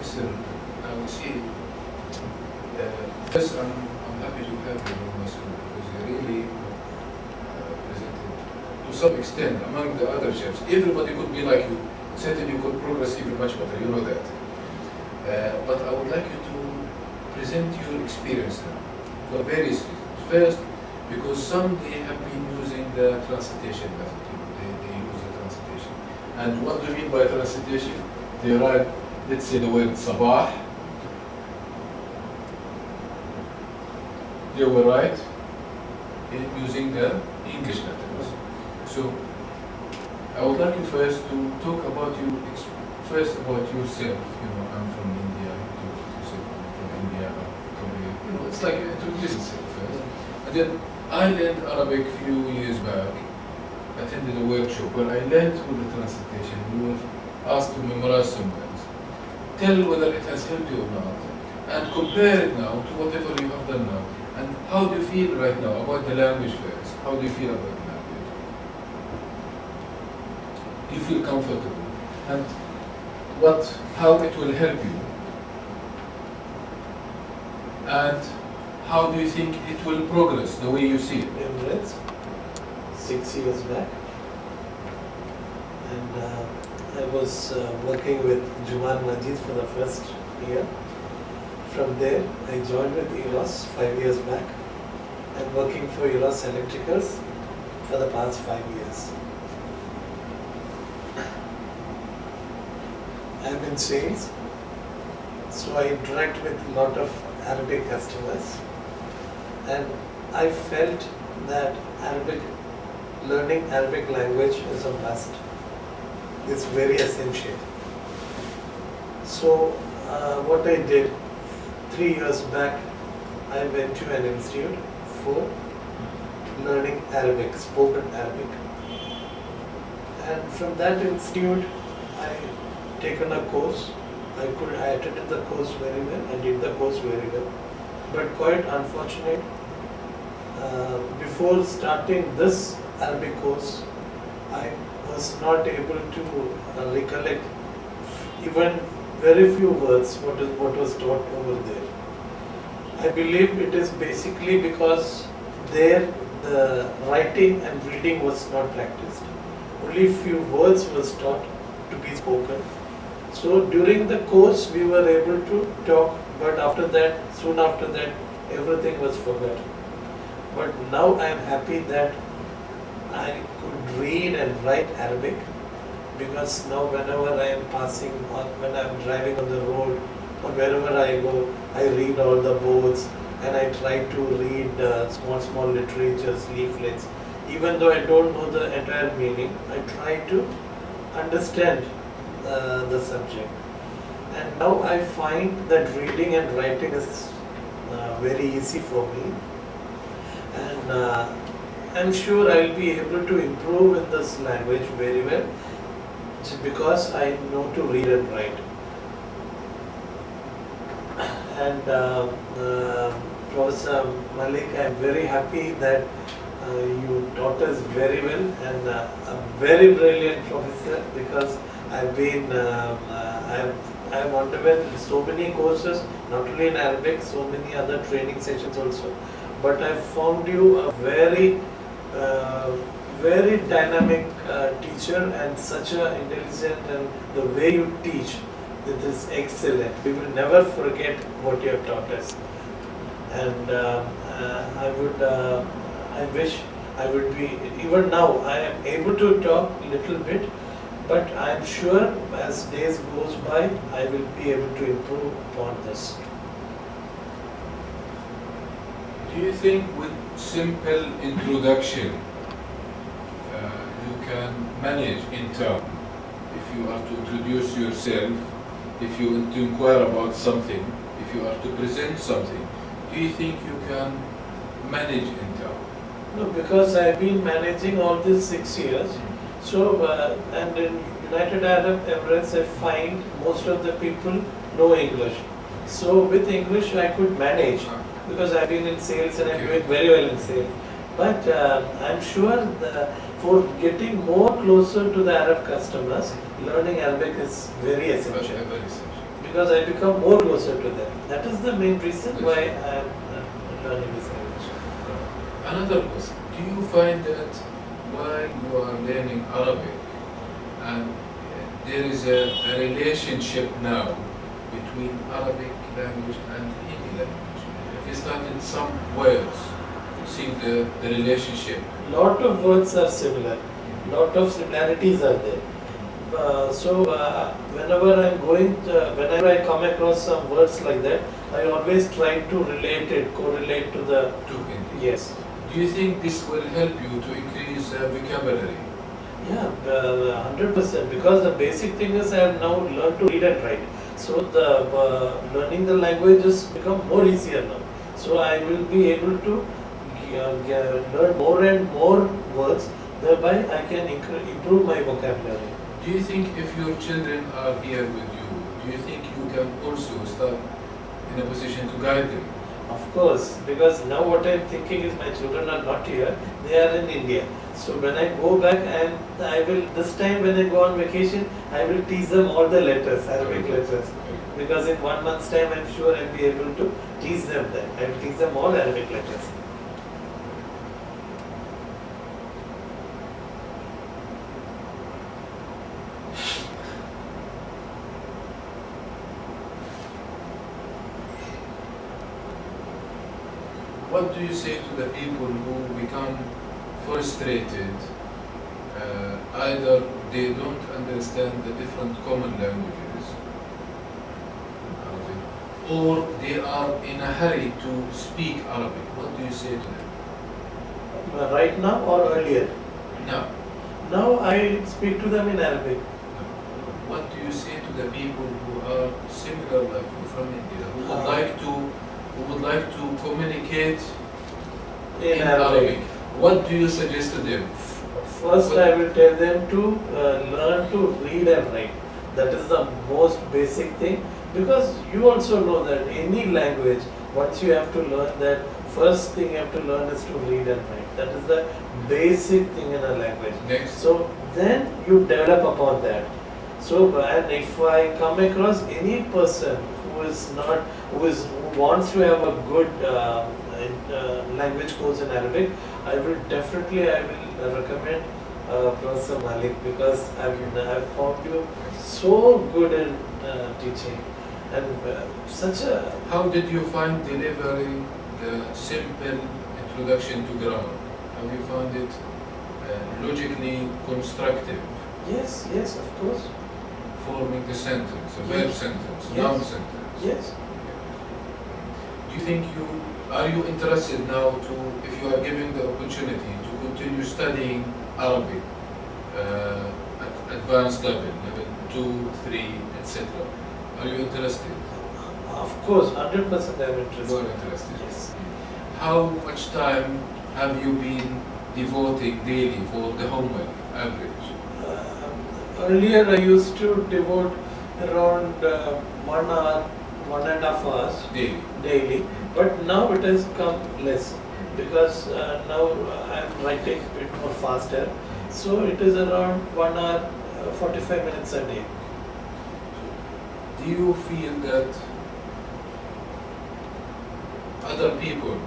Professor, now you see, first I'm happy to have you in my school because you really presented to some extent among the other chefs. Everybody could be like you. Certainly you could progress even much better, you know that. But I would like you to present your experience now for various reasons. First, because some they have been using the translation method. They use the translation. And what do you mean by translation? They write, let's say the word sabah. They will write using the English letters. So I would like you first to talk about you first about yourself. You know, I'm from India. To say I'm from India. You know, it's like to listen first. And then I learned Arabic a few years back. Attended a workshop where I learned with the translation. We were asked to memorize some words. Tell whether it has helped you or not, and compare it now to whatever you have done now. And how do you feel right now about the language first? How do you feel about the language? Do you feel comfortable? And how it will help you? And how do you think it will progress the way you see it? Emirates, 6 years back, and I was working with Juman Majid for the first year. From there, I joined with EROS 5 years back. I'm working for EROS Electricals for the past 5 years. I'm in sales, so I interact with a lot of Arabic customers, and I felt that learning Arabic language is a must. It's very essential. So what I did 3 years back, I went to an institute for learning Arabic, spoken Arabic. And from that institute, I taken a course. I attended the course very well. I did the course very well. But quite unfortunate, before starting this Arabic course, I was not able to recollect even very few words what was taught over there. I believe it is basically because there the writing and reading was not practiced. Only few words was taught to be spoken. So during the course we were able to talk, but after that, soon after that, everything was forgotten. But now I am happy that I could read and write Arabic, because now whenever I am passing or when I am driving on the road or wherever I go, I read all the boards and I try to read small literatures, leaflets. Even though I don't know the entire meaning, I try to understand the subject. And now I find that reading and writing is very easy for me. And I'm sure I'll be able to improve in this language very well, because I know to read and write. And Professor Malik, I'm very happy that you taught us very well, and a very brilliant professor, because I've been, I've underwent so many courses, not only in Arabic, so many other training sessions also. But I found you a very dynamic teacher, and such a intelligent, and the way you teach, it is excellent. We will never forget what you have taught us. And I wish I would be, even now I am able to talk a little bit, but I am sure as days goes by, I will be able to improve upon this. Do you think with simple introduction you can manage in turn, if you are to introduce yourself, if you want to inquire about something, if you are to present something, do you think you can manage in turn? No, because I have been managing all these 6 years. So, and in United Arab Emirates, I find most of the people know English. So with English I could manage, because I've been in sales and I'm doing very well in sales. But I'm sure for getting more closer to the Arab customers, learning Arabic is very essential. because I become more closer to them. That is the main reason why I am learning this language. Another question, do you find that while you are learning Arabic and there is a relationship now between Arabic language and Hindi language? If you started some words, you see the relationship. Lot of words are similar. Lot of similarities are there. Whenever I come across some words like that, I always try to correlate to the. To Hindi. Yes. Do you think this will help you to increase vocabulary? Yeah, 100%. Because the basic thing is I have now learned to read and write. So the learning the language has become more easier now. So I will be able to learn more and more words. Thereby I can improve my vocabulary. Do you think if your children are here with you, do you think you can also start in a position to guide them? Of course, because now what I am thinking is my children are not here, they are in India. So when I go back and this time when I go on vacation, I will teach them all the letters, Arabic letters. Because in 1 month's time I am sure I will be able to teach them that. I will teach them all Arabic letters. What do you say to the people who become frustrated? Either they don't understand the different common languages, or they are in a hurry to speak Arabic. What do you say to them? Right now or earlier? Now. Now I speak to them in Arabic. What do you say to the people who are similar like you from India, who would like to communicate in Arabic? What do you suggest to them? First, I will tell them to learn to read and write. That is the most basic thing, because you also know that any language, once you have to learn that, first thing you have to learn is to read and write. That is the basic thing in a language. Next. So then you develop upon that. So, and if I come across any person who wants to have a good language course in Arabic, I will recommend Prof.Malik, because I've found you so good in teaching and such a. How did you find delivering the simple introduction to grammar? Have you found it logically constructive? Yes, of course. Forming the sentence, a verb sentence, noun sentence. Yes. Do you think are you interested now if you are given the opportunity to continue studying Arabic at advanced level 2, 3, etc.? Are you interested? Of course, 100% I am interested. You are interested? Yes. How much time have you been devoting daily for the homework, average? Earlier I used to devote around 1 hour, 1.5 hours daily, but now it has come less, because now I am writing a bit more faster, so it is around 1 hour, 45 minutes a day. Do you feel that other people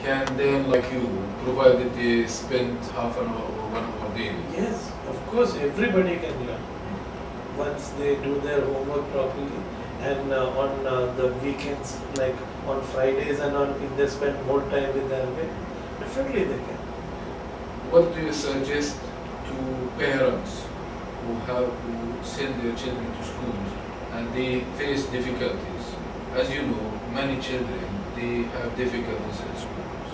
can learn like you, provided they spend half an hour or 1 hour daily? Yes, of course, everybody can learn once they do their homework properly, and on the weekends, like on Fridays and if they spend more time with Arabic, definitely they can. What do you suggest to parents who send their children to schools and they face difficulties? As you know, many children, they have difficulties at schools.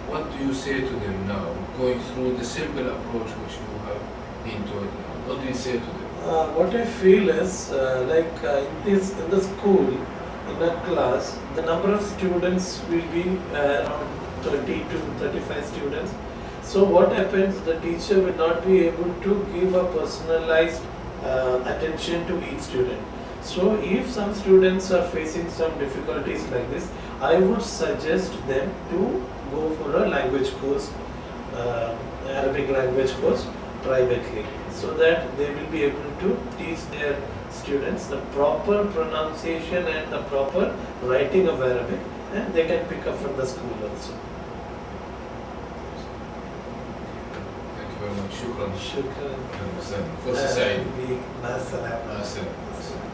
What do you say to them now, going through the simple approach which you have been taught now? What do you say to them? What I feel is, in the school, in a class, the number of students will be around 30 to 35 students. So what happens, the teacher will not be able to give a personalized attention to each student. So if some students are facing some difficulties like this, I would suggest them to go for a language course, Arabic language course, privately, so that they will be able to teach their students the proper pronunciation and the proper writing of Arabic, and they can pick up from the school also. Thank you very much. Shukran. Shukran. فرصة سعيدة. مع السلامة. مع السلامة.